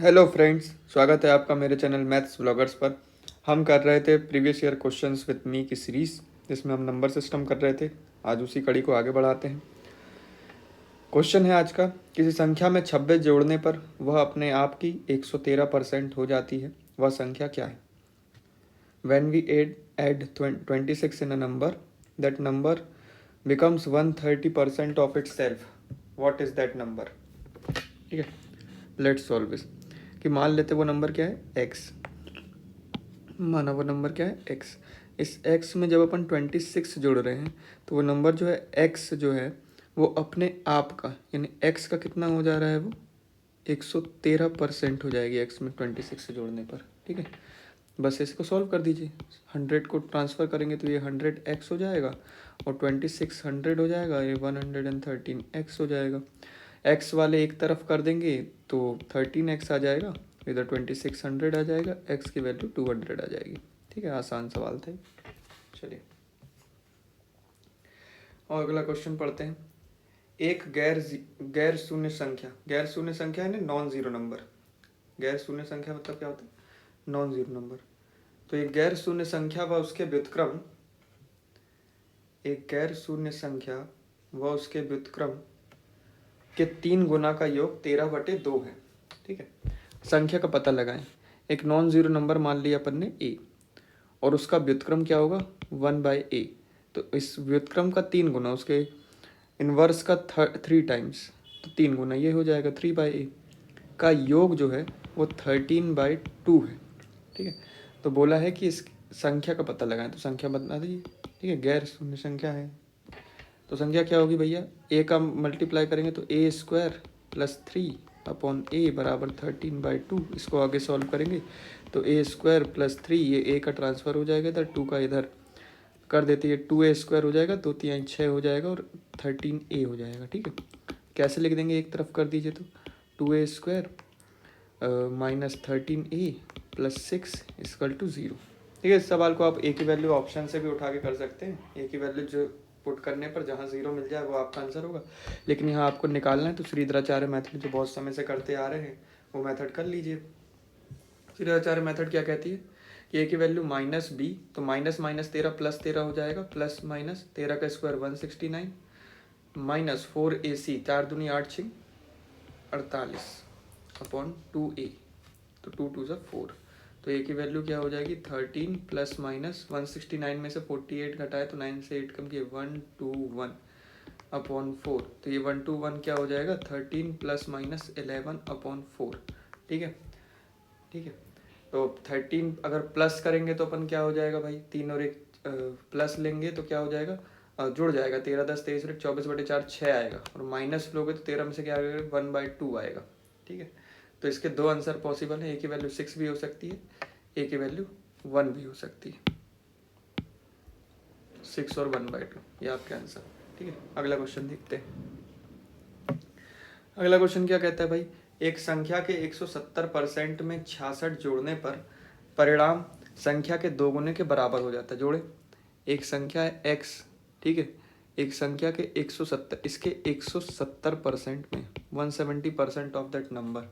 Hello friends, स्वागत है आपका मेरे चैनल मैथ्स व्लॉगर्स पर। हम कर रहे थे previous year questions with me की सीरीज़, जिसमें हम नंबर सिस्टम कर रहे थे। आज उसी कड़ी को आगे बढ़ाते हैं। क्वेश्चन है आज का, किसी संख्या में 26 जोड़ने पर वह अपने आप की 113% हो जाती है, वह संख्या क्या है? When we add 26 in a number, that number becomes 130% of itself. What is that number? ठीक है, लेट्स सॉल्व दिस। कि मान लेते वो नंबर क्या है, x। माना वो नंबर क्या है, x। इस x में जब अपन 26 जोड़ रहे हैं तो वो नंबर जो है x जो है वो अपने आप का, यानी x का कितना हो जा रहा है, वो 113% हो जाएगी x में 26 से जोड़ने पर। ठीक है, बस इसको सॉल्व कर दीजिए। 100 को ट्रांसफ़र करेंगे तो ये 100x हो जाएगा और 26 100 हो जाएगा, ये 113x हो जाएगा। x वाले एक तरफ कर देंगे तो 13x आ जाएगा, इधर 2600 आ जाएगा, x की वैल्यू 200 आ जाएगी। ठीक है, आसान सवाल था। चलिए और अगला क्वेश्चन पढ़ते हैं। एक गैर शून्य संख्या, गैर शून्य संख्या है नॉन ज़ीरो नंबर। गैर शून्य संख्या मतलब क्या होता है, नॉन ज़ीरो नंबर। तो एक गैर शून्य संख्या व उसके व्युत्क्रम, एक गैर शून्य संख्या व उसके व्युत्क्रम के 3 गुना का योग 13/2 है। ठीक है, संख्या का पता लगाएं। एक नॉन ज़ीरो नंबर मान लिया अपन ने a, और उसका व्युत्क्रम क्या होगा 1/a। तो इस व्युत्क्रम का 3 गुना, उसके इन्वर्स का 3 टाइम्स, तो 3 गुना ये हो जाएगा 3/a का योग जो है वो 13/2 है। ठीक है, तो बोला है कि इस संख्या का पता लगाएं, तो संख्या बता दीजिए। ठीक है, गैर शून्य संख्या है तो संख्या क्या होगी भैया, a का मल्टीप्लाई करेंगे तो a² + 3/a बराबर 13/2। इसको आगे सॉल्व करेंगे तो a² + 3, ये a का ट्रांसफ़र हो जाएगा इधर, 2 का इधर कर देते, ये 2a² हो जाएगा, 2 3 6 हो जाएगा और 13a हो जाएगा। ठीक है, कैसे लिख देंगे, एक तरफ कर दीजिए तो 2a² - 13a + 6 = 0। ठीक है, इस सवाल को आप a की वैल्यू ऑप्शन से भी उठा के कर सकते हैं। a की वैल्यू जो पुट करने पर जहाँ 0 मिल जाए वो आपका आंसर होगा, लेकिन यहाँ आपको निकालना है तो श्रीधराचार्य मेथड जो बहुत समय से करते आ रहे हैं वो मेथड कर लीजिए। श्रीधराचार्य मेथड क्या कहती है कि a की वैल्यू -b, तो माइनस माइनस 13 + 13 हो जाएगा, प्लस माइनस 13 का स्क्वायर 169 माइनस 4ac, 4 दूनी 8 6 48 अपॉन 2a, तो 2 2 = 4। तो a की वैल्यू क्या हो जाएगी 13 प्लस माइनस 169 में से 48 घटाए तो 9 से 8 कम किए 121 अपॉन 4, तो ये 121 क्या हो जाएगा 13 प्लस माइनस 11 अपॉन 4। ठीक है, ठीक है, तो 13 अगर प्लस करेंगे तो अपन क्या हो जाएगा भाई, 3 और 1 प्लस लेंगे तो क्या हो जाएगा, जुड़ जाएगा 13 10 23 24/4 6 आएगा, और माइनस लोगे तो 13 में से क्या आएगा 1/2 आएगा। ठीक है, तो इसके दो आंसर पॉसिबल है, a की वैल्यू 6 भी हो सकती है, a की वैल्यू 1 भी हो सकती है। 6 और 1/2 ये आपके आंसर। ठीक है, अगला क्वेश्चन देखते हैं। अगला क्वेश्चन क्या कहता है भाई, एक संख्या के 170% में 66 जोड़ने पर परिणाम संख्या के 2 गुने के बराबर हो जाता है। जोड़े, एक संख्या है x, ठीक है, एक संख्या के 170, इसके 170% में 170% of that number,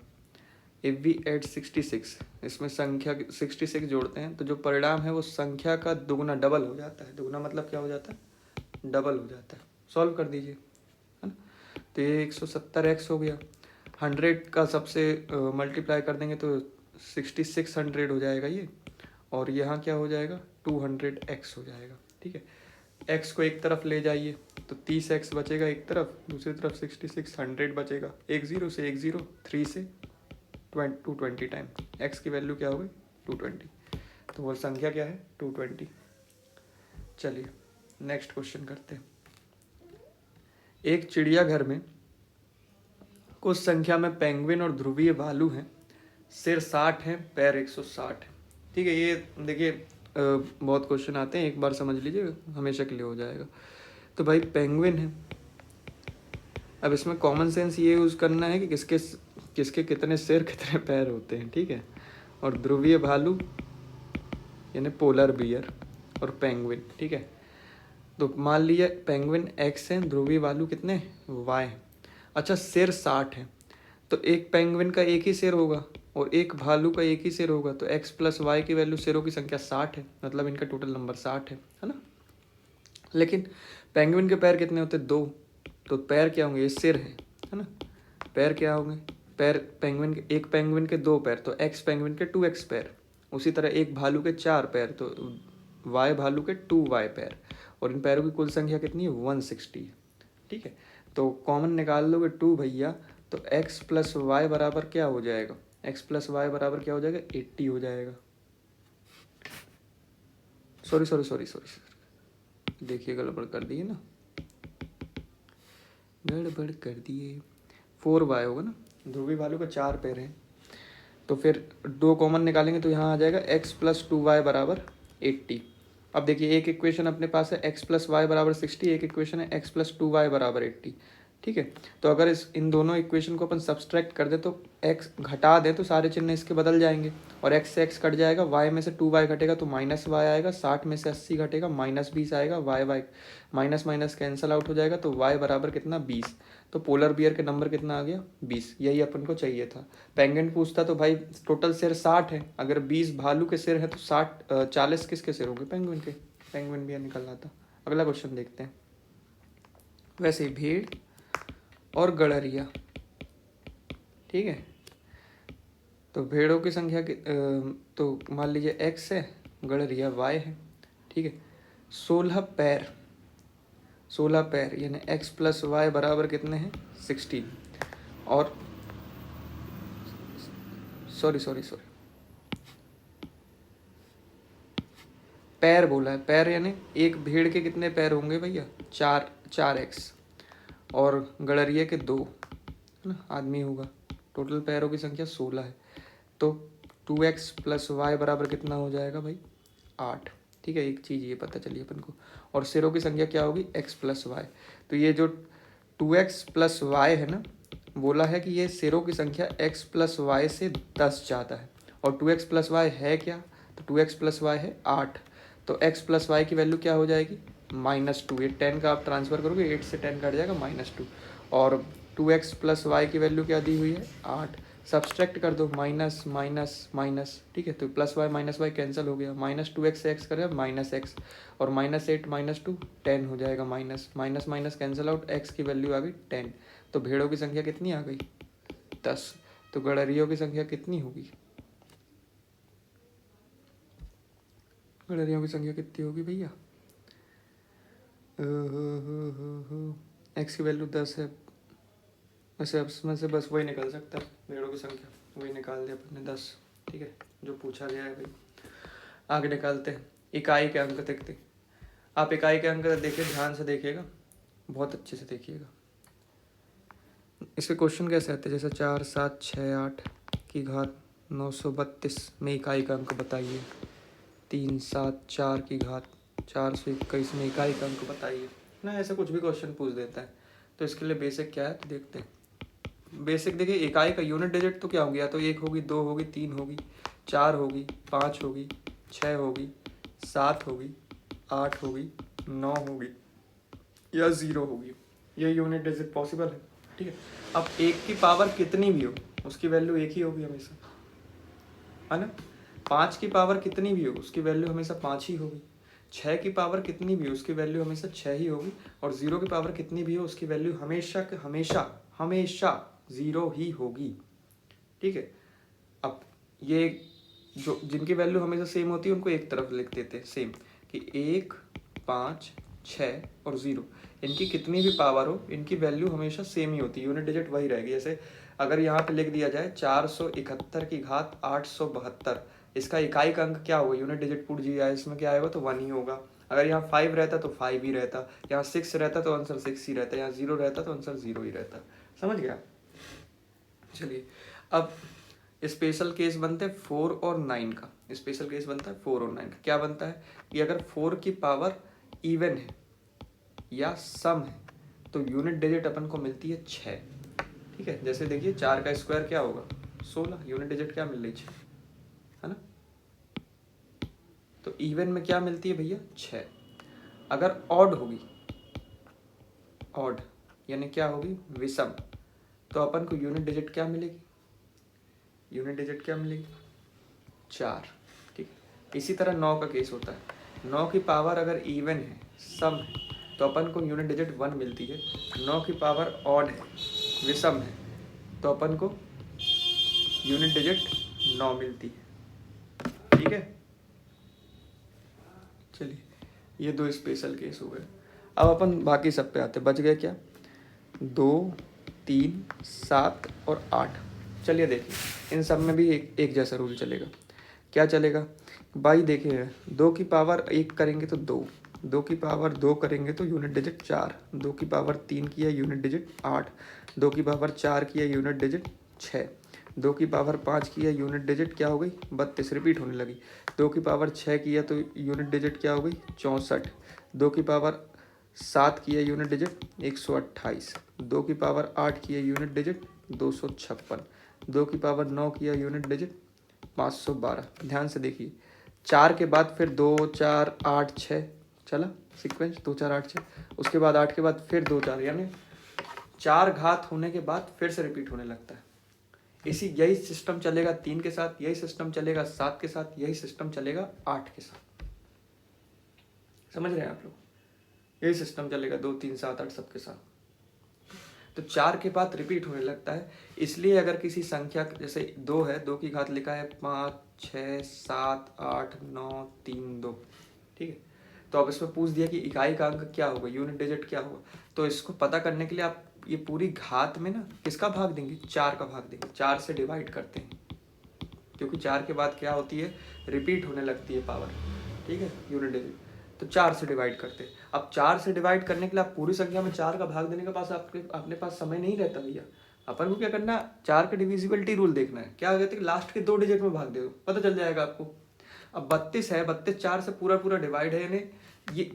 if we add 66, इसमें संख्या 66 जोड़ते हैं तो जो परिणाम है वो संख्या का दुगुना, डबल हो जाता है। दुगुना मतलब क्या हो जाता है, डबल हो जाता है। सॉल्व कर दीजिए, है ना। तो ये 170x हो गया, 100 का सबसे मल्टीप्लाई कर देंगे तो 6600 हो जाएगा ये, और यहाँ क्या हो जाएगा 200x हो जाएगा। ठीक है, x को एक तरफ ले जाइए तो 30x बचेगा एक तरफ, दूसरी तरफ 6600 बचेगा, एक 0 से एक 0, 3 से 220 टाइम, x की वैल्यू क्या होगी 220, तो वो संख्या क्या है 220। चलिए नेक्स्ट क्वेश्चन करते हैं। एक चिड़ियाघर में कुछ संख्या में पेंगुइन और ध्रुवीय भालू हैं, सिर 60 है, पैर 160 है। ठीक है, ये देखिए बहुत क्वेश्चन आते हैं, एक बार समझ लीजिए हमेशा के लिए हो जाएगा। तो भाई पेंगुइन है, अब इसमें कॉमन सेंस ये यूज़ करना है कि किसके किसके कितने सिर कितने पैर होते हैं। ठीक है, और ध्रुवीय भालू यानी पोलर बियर और पेंगुइन। ठीक है, तो मान लीजिए पेंगुइन x है, ध्रुवीय भालू कितने y है। अच्छा, सिर 60 है तो एक पेंगुइन का एक ही सिर होगा, और एक भालू का एक ही सिर होगा, तो x प्लस वाई की वैल्यू सिरों की संख्या 60 है, मतलब इनका टोटल नंबर 60 है ना। लेकिन पेंगुइन के पैर कितने होते हैं? 2। तो पैर क्या होंगे? ये सिर है ना। पैर क्या होंगे? पैर पेंगुइन के, एक पेंगुइन के 2 पैर, तो x पेंगुइन के 2x पैर। उसी तरह एक भालू के 4 पैर, तो y भालू के 2y पैर। और इन पैरों की कुल संख्या कितनी है? 160 है। ठीक है, तो कॉमन निकाल लोगे 2 भैया, तो x प्लस वाई बराबर क्या हो जाएगा? x प्लस वाई बराबर क्या हो जाएगा? 80 हो जाएगा। सॉरी, देखिए गड़बड़ कर दिए ना, गड़बड़ कर दिए। 4y होगा ना, ध्रुवी भालू का 4 पैर है, तो फिर 2 कॉमन निकालेंगे तो यहाँ आ जाएगा x प्लस 2y बराबर 80। अब देखिए एक इक्वेशन अपने पास है x प्लस वाई बराबर 60, एक इक्वेशन है x प्लस 2y बराबर 80। ठीक है, तो अगर इन दोनों इक्वेशन को अपन सब्सट्रैक्ट कर दे तो x घटा दें तो सारे चिन्ह इसके बदल जाएंगे, और x से x कट जाएगा, y में से 2y घटेगा तो माइनस y आएगा, 60 में से 80 घटेगा माइनस 20 आएगा, y minus minus cancel out हो जाएगा, तो y बराबर कितना? 20। तो पोलर बियर के नंबर कितना आ गया? 20। यही अपन को चाहिए था। पेंगुइन पूछता तो भाई टोटल सिर 60 है, अगर 20 भालू के सिर है तो 40 किसके सिर होंगे? पेंगुइन के। पेंगुइन बियर निकल रहा था। अगला क्वेश्चन देखते हैं। वैसे ही भेड़ और गड़रिया, ठीक है, तो भेड़ों की संख्या तो मान लीजिए x है, गड़रिया y है। ठीक है, 16 पैर यानी x प्लस वाई बराबर कितने हैं? 16। और सॉरी पैर बोला है, पैर यानी एक भेड़ के कितने पैर होंगे भैया? 4x, और गड़रिया के 2 है ना, आदमी होगा। टोटल पैरों की संख्या 16 है, तो 2x प्लस वाई बराबर कितना हो जाएगा भाई? 8। ठीक है, एक चीज़ ये पता चली अपन को। और सिरों की संख्या क्या होगी? x plus y. तो ये जो 2x प्लस वाई है ना, बोला है कि ये सिरों की संख्या x प्लस वाई से 10 ज़्यादा है। और 2x प्लस वाई है क्या? तो 2x प्लस वाई है 8। तो x प्लस वाई की वैल्यू क्या हो जाएगी? -2। ये 10 का आप ट्रांसफर करोगे, 8 से 10 कट जाएगा -2। और 2x प्लस वाई की वैल्यू क्या दी हुई है? 8। सब्सट्रैक्ट कर दो, माइनस माइनस माइनस। ठीक है, तो plus y minus y cancel हो गया, -2x से x करेगा -x, और -8 -2 10 हो जाएगा, minus minus minus cancel out, x की वैल्यू आ गई 10। तो भेड़ों की संख्या कितनी आ गई? 10। तो गड़रियों की संख्या कितनी होगी? गड़रियों की संख्या कितनी होगी भैया? x की वैल्यू 10 है, वैसे अब इसमें से बस वही निकल सकता है, भेड़ों की संख्या वही निकाल दिया अपने 10। ठीक है, जो पूछा गया है भाई। आगे निकालते हैं इकाई के अंक। देखते आप इकाई के अंक देखिए, ध्यान से देखिएगा, बहुत अच्छे से देखिएगा। इसके क्वेश्चन कैसे आते हैं? जैसे 4 7 6 8 की घात 932 में इकाई का अंक बताइए। 3 7 4 की घात 421 में इकाई का अंक बताइए ना। ऐसा कुछ भी क्वेश्चन पूछ देता है, तो इसके लिए बेसिक क्या है तो देखते हैं। बेसिक देखिए, इकाई का यूनिट डिजिट तो क्या होगी? या तो 1 होगी, 2 होगी, 3 होगी, 4 होगी, 5 होगी, 6 होगी, 7 होगी, 8 होगी, 9 होगी, या 0 होगी। ये यूनिट डिजिट पॉसिबल है। ठीक है, अब 1 की पावर कितनी भी हो उसकी वैल्यू 1 ही होगी हमेशा, है ना। 5 की पावर कितनी भी हो उसकी वैल्यू हमेशा 5 ही होगी। 6 की पावर कितनी भी हो उसकी वैल्यू हमेशा 6 ही होगी। और 0 की पावर कितनी भी हो उसकी वैल्यू हमेशा हमेशा हमेशा 0 ही होगी। ठीक है, अब ये जो जिनकी वैल्यू हमेशा सेम होती है उनको एक तरफ लिख देते हैं सेम, कि 1 5 6 और 0, इनकी कितनी भी पावर हो इनकी वैल्यू हमेशा सेम ही होती है, यूनिट डिजिट वही रहेगी। जैसे अगर यहाँ पे लिख दिया जाए 471 की घात 872, इसका इकाई का अंक क्या होगा? यूनिट डिजिट पुट दिया है, इसमें क्या आएगा? तो 1 ही होगा। अगर यहाँ 5 रहता तो 5 ही रहता, यहाँ 6 रहता तो आंसर 6 ही रहता, यहाँ 0 रहता तो आंसर 0 ही रहता। समझ गया? चलिए, अब स्पेशल केस बनते हैं 4 और 9 का। स्पेशल केस बनता है 4 और 9 का। क्या बनता है कि अगर 4 की पावर इवन है या सम है तो यूनिट डिजिट अपन को मिलती है 6। ठीक है, जैसे देखिए 4 का स्क्वायर क्या होगा? 16। यूनिट डिजिट क्या मिल रही? 6, है ना। तो इवन में क्या मिलती है भैया? 6। अगर ऑड होगी, ऑड यानी क्या होगी? विषम, तो अपन को यूनिट डिजिट क्या मिलेगी? यूनिट डिजिट क्या मिलेगी 4, ठीक है। इसी तरह 9 का केस होता है, 9 की पावर अगर इवन है, सम है, तो अपन को यूनिट डिजिट 1 मिलती है। 9 की पावर ऑड है, विषम है, तो अपन को यूनिट डिजिट 9 मिलती है, ठीक है। चलिए ये 2 स्पेशल केस हो गए। अब अपन बाकी सब पे आते, बच गए क्या 2, 3, 7 और 8। चलिए देखिए इन सब में भी एक जैसा रूल चलेगा। क्या चलेगा भाई, देखिए 2 की पावर 1 करेंगे तो 2, 2 की पावर 2 करेंगे तो यूनिट डिजिट 4, 2 की पावर 3 किया यूनिट डिजिट 8, 2 की पावर 4 किया यूनिट डिजिट 6, 2 की पावर 5 किया यूनिट डिजिट क्या हो गई 32, रिपीट होने लगी। 2 की पावर 6 किया तो यूनिट डिजिट क्या हो गई 64, 2 की पावर 7 किया यूनिट डिजिट 128, 2 की पावर 8 किया यूनिट डिजिट 256, 2 की पावर 9 किया यूनिट डिजिट 512। ध्यान से देखिए 4 के बाद फिर 2, 4, 8, 6 चला सीक्वेंस 2, 4, 8, 6, उसके बाद 8 के बाद फिर 2, 4, यानी 4 घात होने के बाद फिर से रिपीट होने लगता है। यही सिस्टम चलेगा 3 के साथ, यही सिस्टम चलेगा 7 के साथ, यही सिस्टम चलेगा 8 के साथ। समझ रहे हैं आप लोग, यही सिस्टम चलेगा 2, 3, 7, 8 सबके साथ। तो 4 के बाद रिपीट होने लगता है। इसलिए अगर किसी संख्या जैसे 2 है, 2 की घात लिखा है 5, 6, 7, 8, 9, 3, 2, ठीक है। तो अब इसमें पूछ दिया कि इकाई का अंक क्या होगा, यूनिट डिजिट क्या होगा। तो इसको पता करने के लिए आप ये पूरी घात में ना किसका भाग देंगे 4 का भाग देंगे, 4 से डिवाइड करते हैं, क्योंकि 4 के बाद क्या होती है रिपीट होने लगती है पावर, ठीक है, यूनिट डिजिट। तो 4 से डिवाइड करते हैं। अब 4 से डिवाइड करने के लिए आप पूरी संख्या में 4 का भाग देने के पास अपने पास समय नहीं रहता भैया। अपन को क्या करना, 4 का डिविजिबिलिटी रूल देखना है। क्या कहते हैं लास्ट के 2 डिजिट में भाग दे दो, पता चल जाएगा आपको। अब 32 है, 32 4 से पूरा पूरा डिवाइड है, यानी ये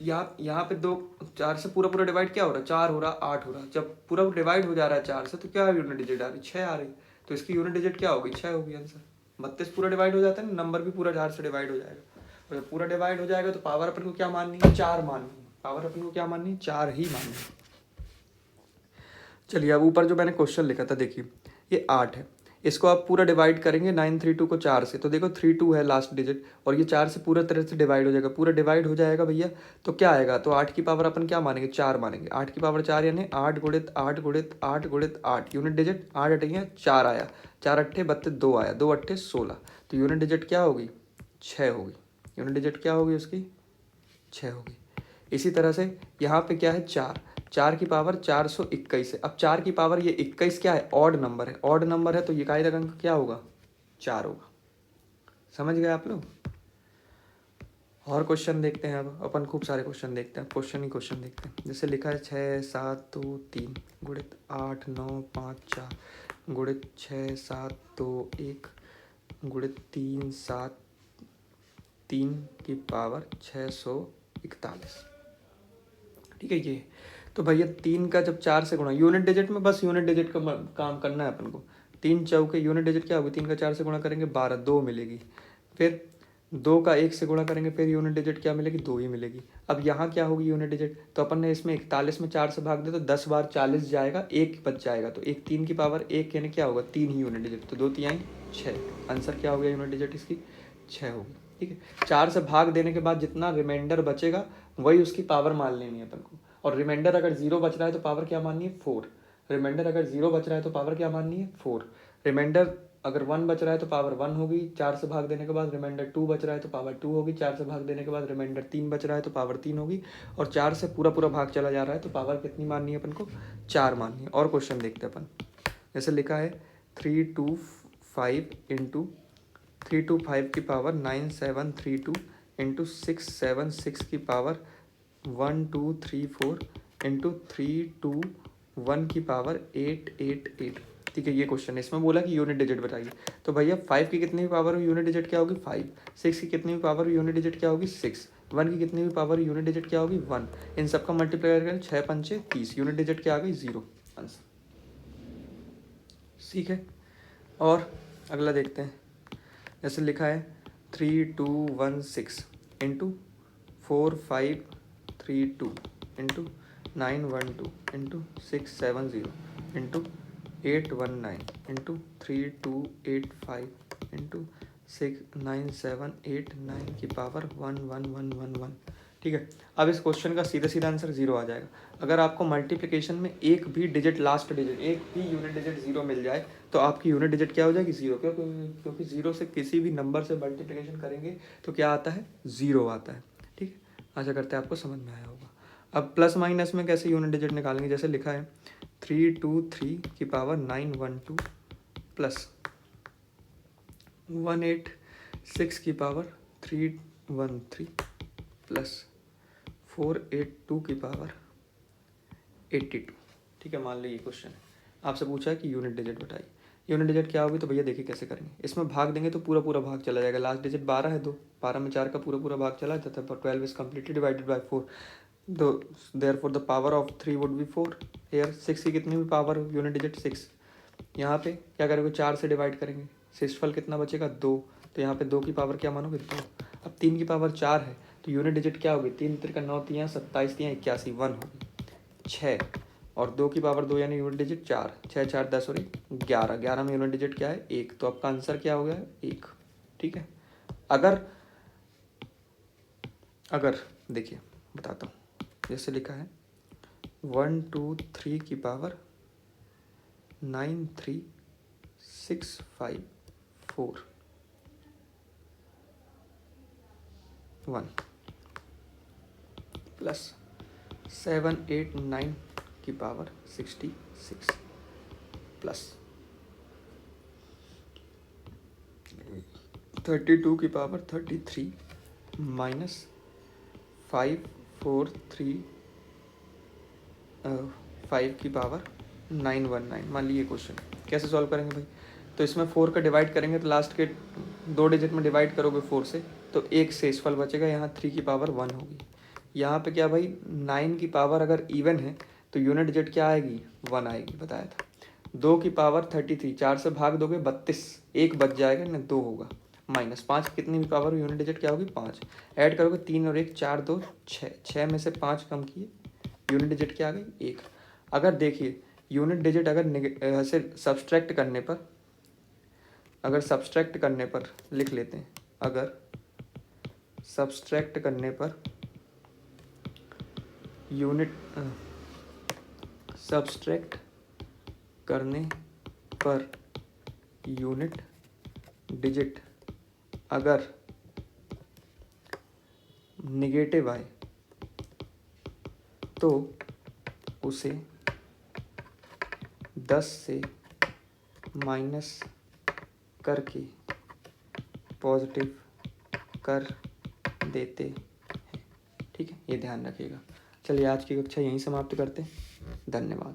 यहाँ पे 2 4 से पूरा पूरा डिवाइड क्या हो रहा है 4 हो रहा, 8 हो रहा। जब पूरा डिवाइड हो जा रहा है 4 से तो क्या यूनिट डिजिट आ रही 6 आ रही। तो इसकी यूनिट डिजिट क्या होगी 6 होगी आंसर। 32 पूरा डिवाइड हो जाता है ना, नंबर भी पूरा 4 से डिवाइड हो जाएगा। और जब पूरा डिवाइड हो जाएगा तो पावर अपन को क्या माननी है 4 माननी है। पावर अपन को क्या माननी है 4 ही माननी है। चलिए अब ऊपर जो मैंने क्वेश्चन लिखा था देखिए, ये 8 है, इसको आप पूरा डिवाइड करेंगे 932 को 4 से, तो देखो 32 है लास्ट डिजिट, और ये 4 से पूरा तरह से डिवाइड हो जाएगा, पूरा डिवाइड हो जाएगा भैया। तो क्या आएगा, तो 8 की पावर अपन क्या मानेंगे 4 मानेंगे। 8 की पावर 4 यानी 8 गुणित 8 गुणित 8 गुणित 8, यूनिट डिजिट 8 अठे 4 आया, 4 अट्ठे 32, 2 आया, 2 अट्ठे 16, तो यूनिट डिजिट क्या होगी 6 होगी। यूनिट डिजिट क्या होगी उसकी 6 होगी। इसी तरह से यहाँ पे क्या है 4, 4 की पावर 421 है। अब 4 की पावर ये 21 क्या है ऑड नंबर है, ऑड नंबर है तो इकाई अंक क्या होगा 4 होगा। समझ गए आप लोग। और क्वेश्चन देखते हैं, अब अपन खूब सारे क्वेश्चन देखते हैं, क्वेश्चन ही क्वेश्चन देखते हैं। जैसे लिखा है 6, 7, 2, 3 गुणित 8, 9, 5, 4 गुणित 6, 7, 2, 1 गुणित 3, 7, 3 की पावर 641, ठीक है। ये तो भैया 3 का जब 4 से गुणा, यूनिट डिजिट में बस यूनिट डिजिट का काम करना है अपन को। 3 चौके यूनिट डिजिट क्या होगी, 3 का 4 से गुणा करेंगे 12, 2 मिलेगी। फिर 2 का 1 से गुणा करेंगे, फिर यूनिट डिजिट क्या मिलेगी 2 ही मिलेगी। अब यहाँ क्या होगी यूनिट डिजिट, तो अपन ने इसमें 41 में 4 से भाग दिया तो 10 बार 40 जाएगा, 1 बच जाएगा, तो 1 3 की पावर 1 यानी क्या होगा 3 ही यूनिट डिजिट, तो 2 3 6, आंसर क्या हो गया यूनिट डिजिट इसकी 6 होगी, ठीक है। 4 से भाग देने के बाद जितना रिमाइंडर बचेगा वही उसकी पावर मान लेनी है अपन को। और रिमाइंडर अगर 0 बच रहा है तो पावर क्या माननी है 4। रिमाइंडर अगर 0 बच रहा है तो पावर क्या माननी है 4। रिमाइंडर अगर 1 बच रहा है तो पावर 1 होगी, 4 से भाग देने के बाद रिमाइंडर 2 बच रहा है तो पावर 2 होगी, 4 से भाग देने के बाद रिमाइंडर 3 बच रहा है तो पावर 3 होगी, और 4 से पूरा पूरा भाग चला जा रहा है तो पावर कितनी माननी है अपन को 4 माननी है। और क्वेश्चन देखते हैं अपन, जैसे लिखा है 325 इंटू 325 की पावर 9732 इंटू 676 की पावर 1234 इंटू 321 की पावर 888, ठीक है। ये क्वेश्चन है, इसमें बोला कि यूनिट डिजिट बताइए। तो भैया 5 की कितनी भी पावर यूनिट डिजिट क्या होगी 5, 6 की कितनी भी पावर यूनिट डिजिट क्या होगी 6, 1 की कितनी भी पावर यूनिट डिजिट क्या होगी 1। इन सबका मल्टीप्लाई करें 6 पंचे 30, यूनिट डिजिट क्या आ गई 0, आंसर, ठीक है। और अगला देखते हैं, जैसे लिखा है 3216 into 4532 into 912 into 670 into 819 into 3285 into 69789 की पावर 11111। ठीक है, अब इस क्वेश्चन का सीधा सीधा आंसर 0 आ जाएगा। अगर आपको मल्टीप्लिकेशन में एक भी डिजिट, लास्ट डिजिट, एक भी यूनिट डिजिट 0 मिल जाए तो आपकी यूनिट डिजिट क्या हो जाएगी? 0। क्योंकि 0 से किसी भी नंबर से मल्टीप्लिकेशन करेंगे तो क्या आता है? 0 आता है। ठीक है, आशा करते हैं आपको समझ में आया होगा। अब प्लस माइनस में कैसे यूनिट डिजिट निकालेंगे? जैसे लिखा है 323 की पावर 912 प्लस 186 की पावर 313 प्लस 482 की पावर 82। ठीक है, मान लो ये क्वेश्चन है, आपसे पूछा है कि यूनिट डिजिट बताइए। यूनिट डिजिट क्या होगी? तो भैया देखिए कैसे करेंगे। इसमें भाग देंगे तो पूरा पूरा भाग चला जाएगा। लास्ट डिजिट 12 है, 2, 12 में 4 का पूरा पूरा भाग चला जाता है। 12 इज कम्प्लीटली डिवाइडेड बाई 4, तो therefore the power of 3 would be 4। Here 6 की कितनी भी पावर यूनिट डिजिट 6। यहाँ पे क्या करेंगे? 4 से डिवाइड करेंगे, शेषफल कितना बचेगा? 2। तो यहाँ पे 2 की पावर क्या मानोगे? 2। अब 3 की पावर 4 है तो यूनिट डिजिट क्या होगी? 3 3 9 3 27 3 81 1 होगी 6, और 2 की पावर 2 यानी यूनिट डिजिट 4, 6 4 10 और 11, 11 में यूनिट डिजिट क्या है? 1। तो आपका आंसर क्या हो गया? 1। ठीक है, अगर देखिए बताता हूँ, जैसे लिखा है 1 2 3 की पावर 9 3 6 5 4 1 प्लस 7 8 9 की पावर 66 प्लस 32 की पावर 33 माइनस 5 4 3 5 की पावर 919। मान लीजिए क्वेश्चन कैसे सॉल्व करेंगे भाई? तो इसमें 4 का डिवाइड करेंगे तो लास्ट के 2 डिजिट में डिवाइड करोगे 4 से तो एक शेषफल बचेगा। यहाँ 3 की पावर 1 होगी। यहाँ पे क्या भाई? 9 की पावर अगर इवन है तो यूनिट डिजिट क्या आएगी? 1 आएगी, बताया था। 2 की पावर 33, 4 से भाग दोगे 32, एक बच जाएगा ना, 2 होगा। माइनस 5 की कितनी भी पावर यूनिट डिजिट क्या होगी? 5। ऐड करोगे 3 और 1 4 2 6, 6 में से 5 कम किए, यूनिट डिजिट क्या आ गई? 1। अगर देखिए यूनिट डिजिट अगर ऐसे सब्सट्रैक्ट करने पर लिख लेते हैं, अगर सब्सट्रैक्ट करने पर यूनिट डिजिट अगर निगेटिव आए तो उसे 10 से माइनस करके पॉजिटिव कर देते हैं। ठीक है, ये ध्यान रखिएगा। चलिए आज की कक्षा यहीं समाप्त करते हैं। धन्यवाद।